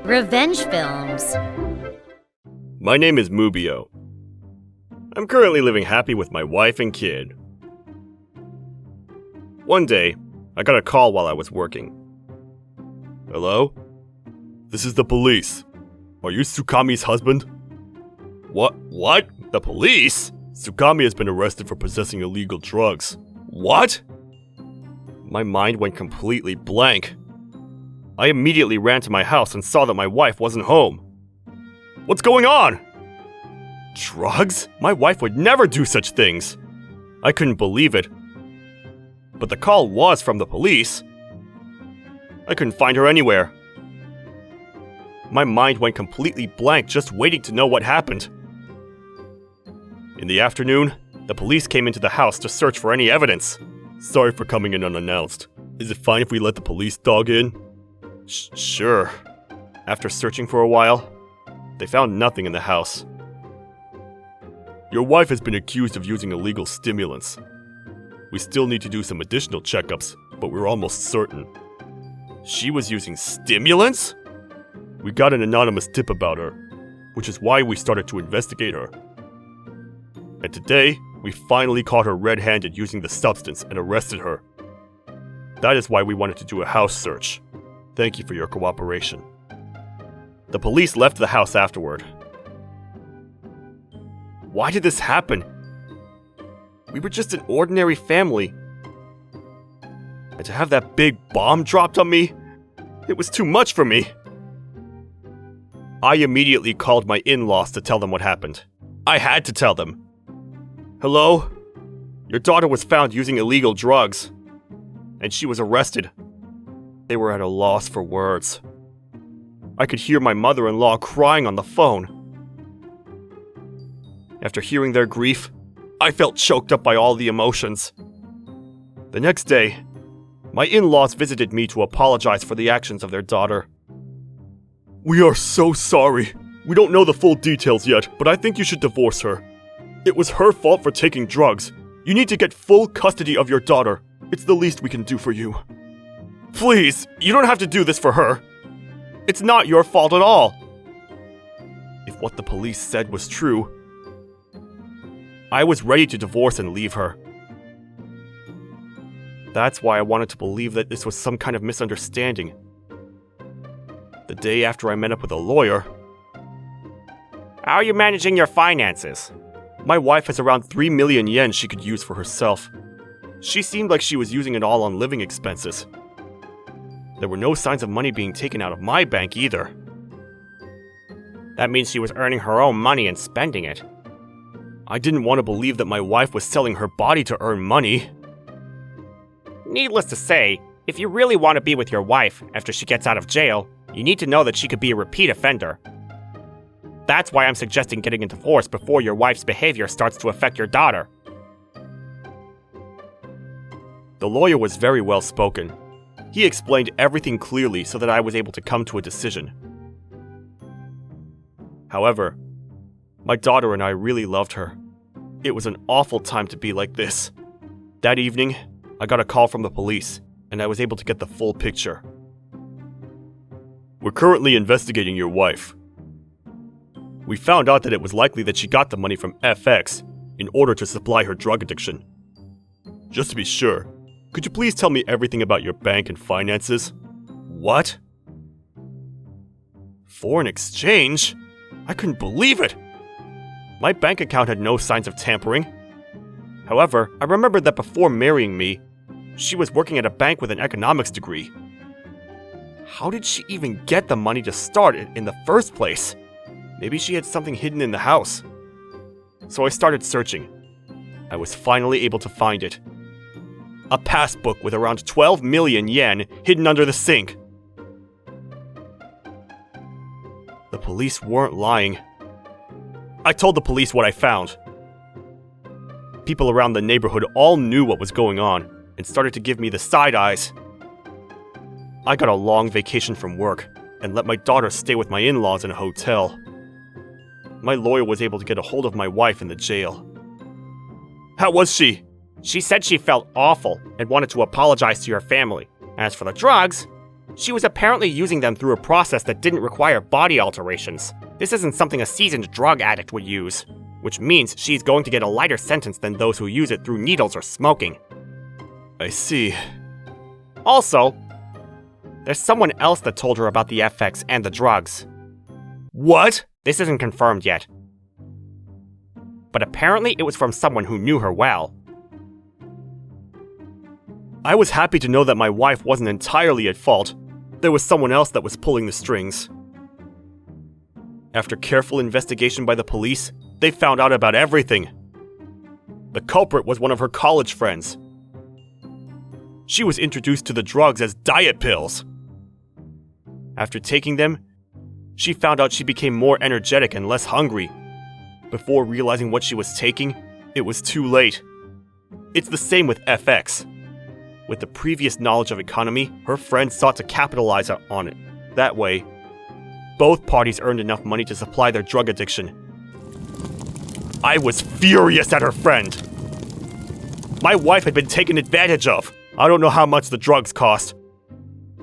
Revenge films. My name is Mubio. I'm currently living happy with my wife and kid. One day, I got a call while I was working. Hello? This is the police. Are you Tsukami's husband? What? The police? Tsukami has been arrested for possessing illegal drugs. What? My mind went completely blank. I immediately ran to my house and saw that my wife wasn't home. What's going on? Drugs? My wife would never do such things. I couldn't believe it. But the call was from the police. I couldn't find her anywhere. My mind went completely blank just waiting to know what happened. In the afternoon, the police came into the house to search for any evidence. Sorry for coming in unannounced. Is it fine if we let the police dog in? Sure. After searching for a while, they found nothing in the house. Your wife has been accused of using illegal stimulants. We still need to do some additional checkups, but we're almost certain. She was using stimulants? We got an anonymous tip about her, which is why we started to investigate her. And today, we finally caught her red-handed using the substance and arrested her. That is why we wanted to do a house search. Thank you for your cooperation. The police left the house afterward. Why did this happen? We were just an ordinary family. And to have that big bomb dropped on me, it was too much for me. I immediately called my in-laws to tell them what happened. I had to tell them. Hello? Your daughter was found using illegal drugs, and she was arrested. They were at a loss for words. I could hear my mother-in-law crying on the phone. After hearing their grief, I felt choked up by all the emotions. The next day, my in-laws visited me to apologize for the actions of their daughter. We are so sorry. We don't know the full details yet, but I think you should divorce her. It was her fault for taking drugs. You need to get full custody of your daughter. It's the least we can do for you. Please, you don't have to do this for her. It's not your fault at all. If what the police said was true, I was ready to divorce and leave her. That's why I wanted to believe that this was some kind of misunderstanding. The day after I met up with a lawyer. How are you managing your finances? My wife has around 3 million yen she could use for herself. She seemed like she was using it all on living expenses. There were no signs of money being taken out of my bank either. That means she was earning her own money and spending it. I didn't want to believe that my wife was selling her body to earn money. Needless to say, if you really want to be with your wife after she gets out of jail, you need to know that she could be a repeat offender. That's why I'm suggesting getting a divorce before your wife's behavior starts to affect your daughter. The lawyer was very well spoken. He explained everything clearly so that I was able to come to a decision. However, my daughter and I really loved her. It was an awful time to be like this. That evening, I got a call from the police, and I was able to get the full picture. We're currently investigating your wife. We found out that it was likely that she got the money from FX in order to supply her drug addiction. Just to be sure, could you please tell me everything about your bank and finances? What? Foreign exchange? I couldn't believe it! My bank account had no signs of tampering. However, I remembered that before marrying me, she was working at a bank with an economics degree. How did she even get the money to start it in the first place? Maybe she had something hidden in the house. So I started searching. I was finally able to find it. A passbook with around 12 million yen hidden under the sink. The police weren't lying. I told the police what I found. People around the neighborhood all knew what was going on and started to give me the side eyes. I got a long vacation from work and let my daughter stay with my in-laws in a hotel. My lawyer was able to get a hold of my wife in the jail. How was she? She said she felt awful and wanted to apologize to your family. As for the drugs, she was apparently using them through a process that didn't require body alterations. This isn't something a seasoned drug addict would use, which means she's going to get a lighter sentence than those who use it through needles or smoking. I see. Also, there's someone else that told her about the FX and the drugs. What? This isn't confirmed yet, but apparently it was from someone who knew her well. I was happy to know that my wife wasn't entirely at fault. There was someone else that was pulling the strings. After careful investigation by the police, they found out about everything. The culprit was one of her college friends. She was introduced to the drugs as diet pills. After taking them, she found out she became more energetic and less hungry. Before realizing what she was taking, it was too late. It's the same with FX. With the previous knowledge of economy, her friend sought to capitalize on it. That way, both parties earned enough money to supply their drug addiction. I was furious at her friend. My wife had been taken advantage of. I don't know how much the drugs cost.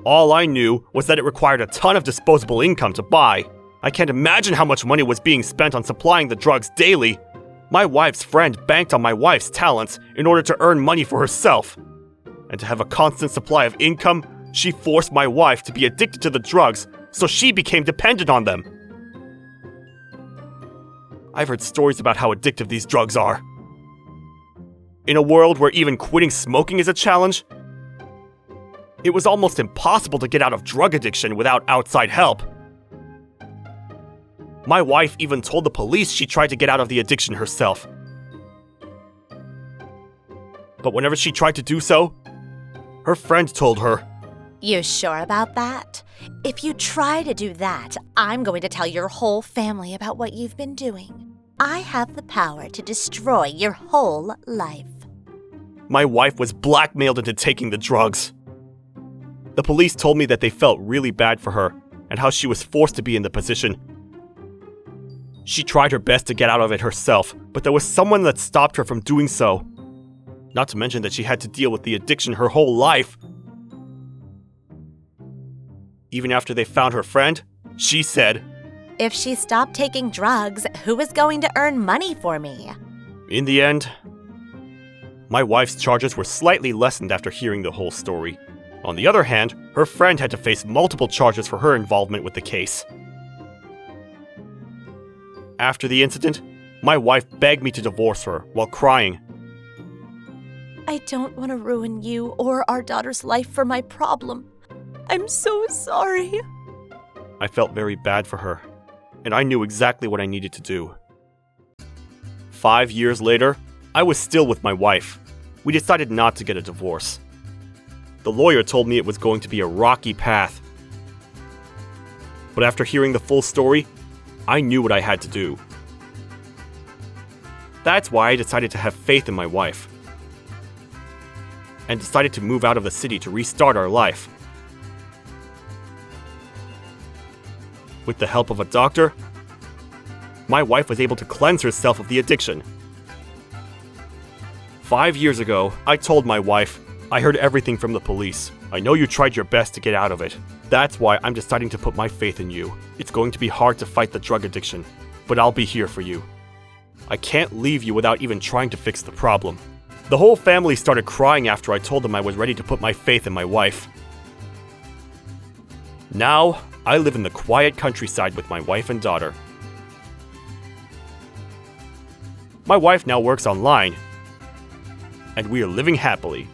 All I knew was that it required a ton of disposable income to buy. I can't imagine how much money was being spent on supplying the drugs daily. My wife's friend banked on my wife's talents in order to earn money for herself. And to have a constant supply of income, she forced my wife to be addicted to the drugs, so she became dependent on them. I've heard stories about how addictive these drugs are. In a world where even quitting smoking is a challenge, it was almost impossible to get out of drug addiction without outside help. My wife even told the police she tried to get out of the addiction herself. But whenever she tried to do so, her friend told her, "You sure about that? If you try to do that, I'm going to tell your whole family about what you've been doing. I have the power to destroy your whole life." My wife was blackmailed into taking the drugs. The police told me that they felt really bad for her and how she was forced to be in the position. She tried her best to get out of it herself, but there was someone that stopped her from doing so. Not to mention that she had to deal with the addiction her whole life. Even after they found her friend, she said, "If she stopped taking drugs, who is going to earn money for me?" In the end, my wife's charges were slightly lessened after hearing the whole story. On the other hand, her friend had to face multiple charges for her involvement with the case. After the incident, my wife begged me to divorce her while crying. "I don't want to ruin you or our daughter's life for my problem. I'm so sorry." I felt very bad for her, and I knew exactly what I needed to do. 5 years later, I was still with my wife. We decided not to get a divorce. The lawyer told me it was going to be a rocky path. But after hearing the full story, I knew what I had to do. That's why I decided to have faith in my wife, and decided to move out of the city to restart our life. With the help of a doctor, my wife was able to cleanse herself of the addiction. 5 years ago, I told my wife, "I heard everything from the police. I know you tried your best to get out of it. That's why I'm deciding to put my faith in you. It's going to be hard to fight the drug addiction, but I'll be here for you. I can't leave you without even trying to fix the problem." The whole family started crying after I told them I was ready to put my faith in my wife. Now, I live in the quiet countryside with my wife and daughter. My wife now works online, and we are living happily.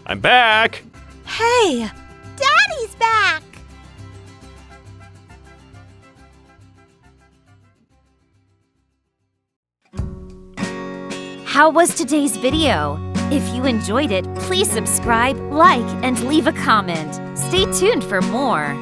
I'm back! Hey! Daddy's back! How was today's video? If you enjoyed it, please subscribe, like, and leave a comment. Stay tuned for more.